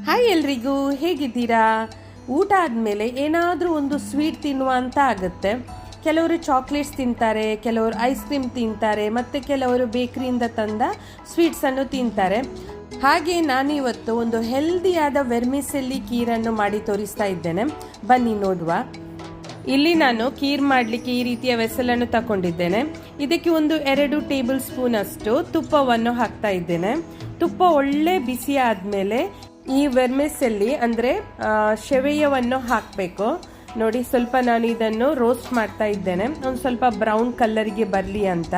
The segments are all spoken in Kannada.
ಹಾಯ್ ಎಲ್ರಿಗೂ, ಹೇಗಿದ್ದೀರಾ? ಊಟ ಆದಮೇಲೆ ಏನಾದರೂ ಒಂದು ಸ್ವೀಟ್ ತಿನ್ನುವ ಅಂತ ಆಗುತ್ತೆ. ಕೆಲವರು ಚಾಕ್ಲೇಟ್ಸ್ ತಿಂತಾರೆ, ಕೆಲವರು ಐಸ್ ಕ್ರೀಮ್ ತಿಂತಾರೆ, ಮತ್ತು ಕೆಲವರು ಬೇಕರಿಯಿಂದ ತಂದ ಸ್ವೀಟ್ಸನ್ನು ತಿಂತಾರೆ. ಹಾಗೆ ನಾನು ಇವತ್ತು ಒಂದು ಹೆಲ್ದಿಯಾದ ವೆರ್ಮಿಸೆಲ್ಲಿ ಕೀರನ್ನು ಮಾಡಿ ತೋರಿಸ್ತಾ ಇದ್ದೇನೆ. ಬನ್ನಿ ನೋಡುವ. ಇಲ್ಲಿ ನಾನು ಕೀರ್ ಮಾಡಲಿಕ್ಕೆ ಈ ರೀತಿಯ ವೆಸಲನ್ನು ತಗೊಂಡಿದ್ದೇನೆ. ಇದಕ್ಕೆ ಒಂದು 2 ಟೇಬಲ್ ಸ್ಪೂನ್ ಅಷ್ಟು ತುಪ್ಪವನ್ನು ಹಾಕ್ತಾ ಇದ್ದೇನೆ. ತುಪ್ಪ ಒಳ್ಳೆ ಬಿಸಿ ಆದಮೇಲೆ ಈ ವೆರ್ಮಿಸೆಲ್ಲಿ ಅಂದರೆ ಶೆವೆಯವನ್ನು ಹಾಕಬೇಕು. ನೋಡಿ, ಸ್ವಲ್ಪ ನಾನು ಇದನ್ನು ರೋಸ್ಟ್ ಮಾಡ್ತಾ ಇದ್ದೇನೆ, ಒಂದು ಸ್ವಲ್ಪ ಬ್ರೌನ್ ಕಲರ್ಗೆ ಬರಲಿ ಅಂತ.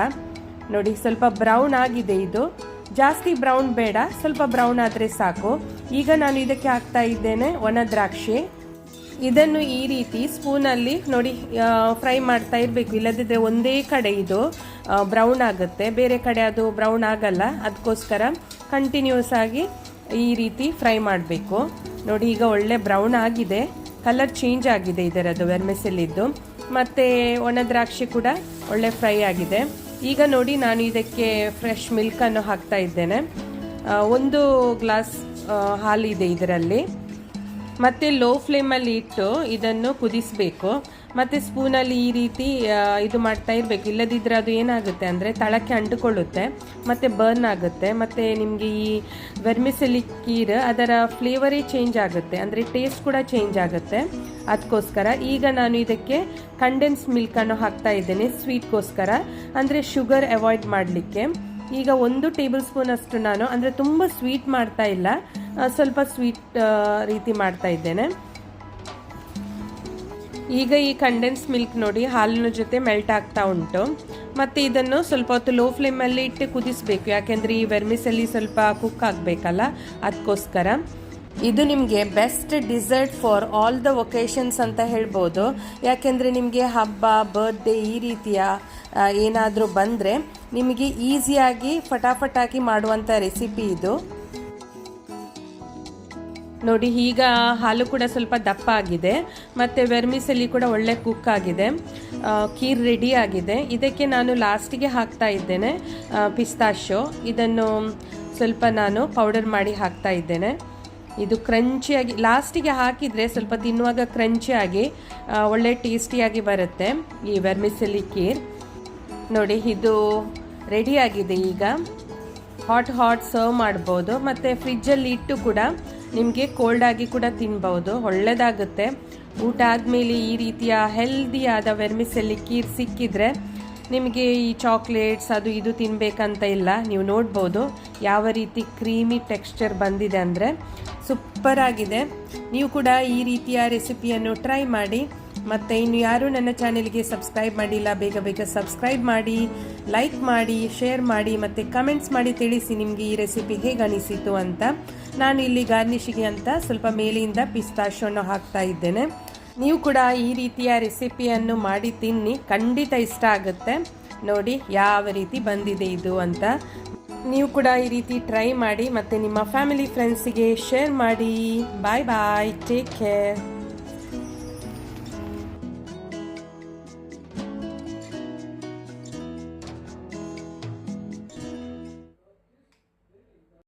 ನೋಡಿ, ಸ್ವಲ್ಪ ಬ್ರೌನ್ ಆಗಿದೆ. ಇದು ಜಾಸ್ತಿ ಬ್ರೌನ್ ಬೇಡ, ಸ್ವಲ್ಪ ಬ್ರೌನ್ ಆದರೆ ಸಾಕು. ಈಗ ನಾನು ಇದಕ್ಕೆ ಹಾಕ್ತಾ ಇದ್ದೇನೆ ಒಣ ದ್ರಾಕ್ಷಿ. ಇದನ್ನು ಈ ರೀತಿ ಸ್ಪೂನಲ್ಲಿ ನೋಡಿ ಫ್ರೈ ಮಾಡ್ತಾ ಇರಬೇಕು, ಇಲ್ಲದಿದ್ದರೆ ಒಂದೇ ಕಡೆ ಇದು ಬ್ರೌನ್ ಆಗುತ್ತೆ, ಬೇರೆ ಕಡೆ ಅದು ಬ್ರೌನ್ ಆಗಲ್ಲ. ಅದಕ್ಕೋಸ್ಕರ ಕಂಟಿನ್ಯೂಸ್ ಆಗಿ ಈ ರೀತಿ ಫ್ರೈ ಮಾಡಬೇಕು. ನೋಡಿ, ಈಗ ಒಳ್ಳೆ ಬ್ರೌನ್ ಆಗಿದೆ, ಕಲರ್ ಚೇಂಜ್ ಆಗಿದೆ ಇದರದ್ದು ವೆರ್ಮಿಸೆಲ್ಲಿದ್ದು. ಮತ್ತು ಒಣ ದ್ರಾಕ್ಷಿ ಕೂಡ ಒಳ್ಳೆ ಫ್ರೈ ಆಗಿದೆ. ಈಗ ನೋಡಿ, ನಾನು ಇದಕ್ಕೆ ಫ್ರೆಶ್ ಮಿಲ್ಕನ್ನು ಹಾಕ್ತಾ ಇದ್ದೇನೆ. 1 ಗ್ಲಾಸ್ ಹಾಲಿದೆ ಇದರಲ್ಲಿ. ಮತ್ತು ಲೋ ಫ್ಲೇಮಲ್ಲಿ ಇಟ್ಟು ಇದನ್ನು ಕುದಿಸಬೇಕು. ಮತ್ತು ಸ್ಪೂನಲ್ಲಿ ಈ ರೀತಿ ಇದು ಮಾಡ್ತಾ ಇರಬೇಕು, ಇಲ್ಲದಿದ್ದರೆ ಅದು ಏನಾಗುತ್ತೆ ಅಂದರೆ ತಳಕ್ಕೆ ಅಂಟಿಕೊಳ್ಳುತ್ತೆ ಮತ್ತು ಬರ್ನ್ ಆಗುತ್ತೆ. ಮತ್ತು ನಿಮಗೆ ಈ ವೆರ್ಮಿಸೆಲ್ಲಿ ಕೀರ್ ಅದರ ಫ್ಲೇವರೇ ಚೇಂಜ್ ಆಗುತ್ತೆ, ಅಂದರೆ ಟೇಸ್ಟ್ ಕೂಡ ಚೇಂಜ್ ಆಗುತ್ತೆ. ಅದಕ್ಕೋಸ್ಕರ ಈಗ ನಾನು ಇದಕ್ಕೆ ಕಂಡೆನ್ಸ್ ಮಿಲ್ಕನ್ನು ಹಾಕ್ತಾ ಇದ್ದೇನೆ, ಸ್ವೀಟ್ಗೋಸ್ಕರ, ಅಂದರೆ ಶುಗರ್ ಅವಾಯ್ಡ್ ಮಾಡಲಿಕ್ಕೆ. ಈಗ 1 ಟೇಬಲ್ ಸ್ಪೂನ್ ಅಷ್ಟು ನಾನು, ಅಂದರೆ ತುಂಬ ಸ್ವೀಟ್ ಮಾಡ್ತಾ ಇಲ್ಲ, ಸ್ವಲ್ಪ ಸ್ವೀಟ್ ರೀತಿ ಮಾಡ್ತಾ ಇದ್ದೇನೆ. ಈಗ ಈ ಕಂಡೆನ್ಸ್ ಮಿಲ್ಕ್ ನೋಡಿ ಹಾಲಿನ ಜೊತೆ ಮೆಲ್ಟ್ ಆಗ್ತಾ ಉಂಟು. ಮತ್ತು ಇದನ್ನು ಸ್ವಲ್ಪ ಹೊತ್ತು ಲೋ ಫ್ಲೇಮಲ್ಲಿ ಇಟ್ಟು ಕುದಿಸಬೇಕು, ಯಾಕೆಂದರೆ ಈ ವೆರ್ಮಿಸೆಲ್ಲಿ ಸ್ವಲ್ಪ ಕುಕ್ ಆಗಬೇಕಲ್ಲ, ಅದಕ್ಕೋಸ್ಕರ. ಇದು ನಿಮಗೆ best desert for all the occasions ಅಂತ ಹೇಳ್ಬೋದು. ಯಾಕೆಂದರೆ ನಿಮಗೆ ಹಬ್ಬ, ಬರ್ತ್ಡೇ ಈ ರೀತಿಯ ಏನಾದರೂ ಬಂದರೆ ನಿಮಗೆ ಈಸಿಯಾಗಿ ಫಟಾಫಟಾಗಿ ಮಾಡುವಂಥ ರೆಸಿಪಿ ಇದು. ನೋಡಿ, ಈಗ ಹಾಲು ಕೂಡ ಸ್ವಲ್ಪ ದಪ್ಪ ಆಗಿದೆ ಮತ್ತು ವೆರ್ಮಿಸೆಲ್ಲಿ ಕೂಡ ಒಳ್ಳೆ ಕುಕ್ ಆಗಿದೆ. ಕೀರ್ ರೆಡಿ ಆಗಿದೆ. ಇದಕ್ಕೆ ನಾನು ಲಾಸ್ಟಿಗೆ ಹಾಕ್ತಾ ಇದ್ದೇನೆ ಪಿಸ್ತಾಶೋ. ಇದನ್ನು ಸ್ವಲ್ಪ ನಾನು ಪೌಡರ್ ಮಾಡಿ ಹಾಕ್ತಾ ಇದ್ದೇನೆ. ಇದು ಕ್ರಂಚಿಯಾಗಿ ಲಾಸ್ಟಿಗೆ ಹಾಕಿದರೆ ಸ್ವಲ್ಪ ತಿನ್ನುವಾಗ ಕ್ರಂಚಿಯಾಗಿ ಒಳ್ಳೆ ಟೇಸ್ಟಿಯಾಗಿ ಬರುತ್ತೆ ಈ ವೆರ್ಮಿಸೆಲ್ಲಿ ಕೀರ್. ನೋಡಿ, ಇದು ರೆಡಿಯಾಗಿದೆ. ಈಗ ಹಾಟ್ ಸರ್ವ್ ಮಾಡ್ಬೋದು, ಮತ್ತು ಫ್ರಿಜ್ಜಲ್ಲಿ ಇಟ್ಟು ಕೂಡ ನಿಮಗೆ ಕೋಲ್ಡಾಗಿ ಕೂಡ ತಿನ್ಬೋದು, ಒಳ್ಳೆಯದಾಗುತ್ತೆ. ಊಟ ಆದಮೇಲೆ ಈ ರೀತಿಯ ಹೆಲ್ದಿಯಾದ ವೆರ್ಮಿಸೆಲ್ಲಿ ಕೀರ್ ಸಿಕ್ಕಿದ್ರೆ ನಿಮಗೆ ಈ ಚಾಕ್ಲೇಟ್ಸ್ ಅದು ಇದು ತಿನ್ನಬೇಕಂತ ಇಲ್ಲ. ನೀವು ನೋಡ್ಬೋದು ಯಾವ ರೀತಿ ಕ್ರೀಮಿ ಟೆಕ್ಸ್ಚರ್ ಬಂದಿದೆ ಅಂದರೆ ಸೂಪರ್ ಆಗಿದೆ. ನೀವು ಕೂಡ ಈ ರೀತಿಯ ರೆಸಿಪಿಯನ್ನು ಟ್ರೈ ಮಾಡಿ. ಮತ್ತು ಇನ್ನು ಯಾರೂ ನನ್ನ ಚಾನೆಲ್ಗೆ ಸಬ್ಸ್ಕ್ರೈಬ್ ಮಾಡಿಲ್ಲ, ಬೇಗ ಬೇಗ ಸಬ್ಸ್ಕ್ರೈಬ್ ಮಾಡಿ, ಲೈಕ್ ಮಾಡಿ, ಶೇರ್ ಮಾಡಿ, ಮತ್ತು ಕಮೆಂಟ್ಸ್ ಮಾಡಿ ತಿಳಿಸಿ ನಿಮಗೆ ಈ ರೆಸಿಪಿ ಹೇಗೆ ಅನಿಸಿತು ಅಂತ. ನಾನು ಇಲ್ಲಿ ಗಾರ್ನಿಷಿಗೆ ಅಂತ ಸ್ವಲ್ಪ ಮೇಲಿಂದ ಪಿಸ್ತಾಶೋವನ್ನು ಹಾಕ್ತಾ ಇದ್ದೇನೆ. ನೀವು ಕೂಡ ಈ ರೀತಿಯ ರೆಸಿಪಿಯನ್ನು ಮಾಡಿ ತಿನ್ನಿ, ಖಂಡಿತ ಇಷ್ಟ ಆಗುತ್ತೆ. ನೋಡಿ ಯಾವ ರೀತಿ ಬಂದಿದೆ ಇದು ಅಂತ. ನೀವು ಕೂಡ ಈ ರೀತಿ ಟ್ರೈ ಮಾಡಿ ಮತ್ತು ನಿಮ್ಮ ಫ್ಯಾಮಿಲಿ ಫ್ರೆಂಡ್ಸಿಗೆ ಶೇರ್ ಮಾಡಿ. ಬಾಯ್ ಬಾಯ್, ಟೇಕ್ ಕೇರ್.